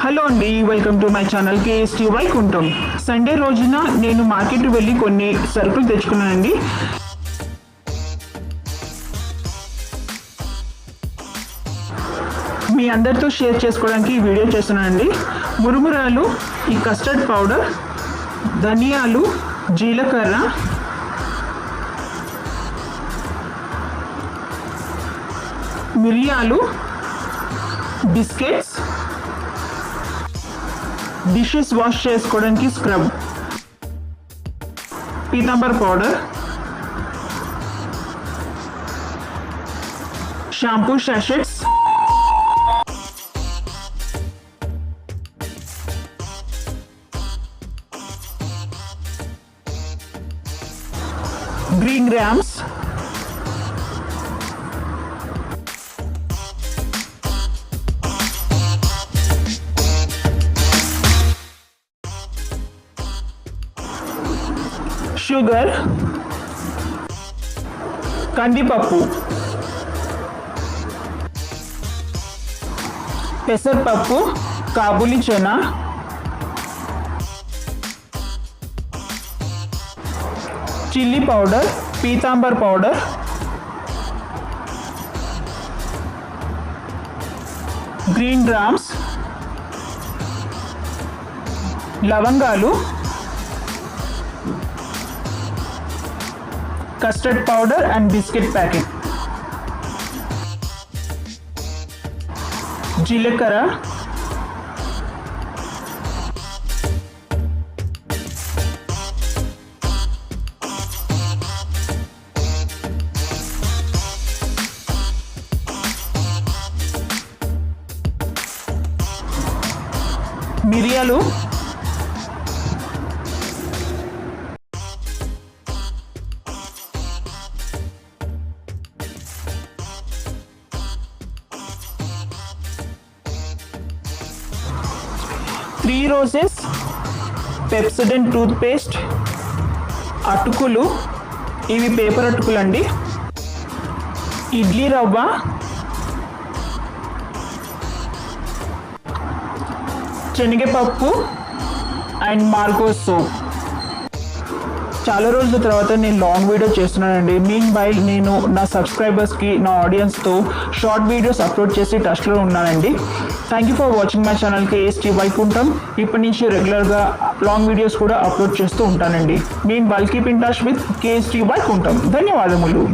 Hello అండి, welcome to my channel KST Vaikuntham. Sunday రోజున నేను మార్కెట్కి వెళ్ళి కొన్ని సరుకులు తెచ్చుకున్నానండి. మీ అందరితో షేర్ చేసుకోవడానికి ఈ వీడియో చేస్తున్నానండి. మురుమురాలు, ఈ కస్టర్డ్ పౌడర్, ధనియాలు, జీలకర్ర, మిరియాలు, బిస్కెట్స్, డిషెస్ వాష్ చేసుకోవడానికి scrub, Pitambar powder, shampoo sachets, green grams, sugar, కందిపప్పు, పెసరపప్పు, kabuli chana, chilli powder, Pitambar powder, green grams, లవంగాలు, custard powder and biscuit packet, జీలకర్ర, మిరియాలు, Three Roses, Pepsodent toothpaste, అటుకులు, ఇవి పేపర్ అటుకులు అండి, ఇడ్లీ రవ్వ, శనగపప్పు అండ్ మార్గో సోప్. చాలా రోజుల తర్వాత నేను లాంగ్ వీడియో చేస్తున్నానండి. మీన్ వైల్ నేను నా సబ్స్క్రైబర్స్కి, నా ఆడియన్స్తో షార్ట్ వీడియోస్ అప్లోడ్ చేసి టచ్లో ఉన్నానండి. Thank you for watching my channel KST Vaikuntham. ఇప్పటి నుంచి రెగ్యులర్గా లాంగ్ వీడియోస్ కూడా అప్లోడ్ చేస్తూ ఉంటానండి. Mean while keep in touch with KST Vaikuntham. ధన్యవాదములు.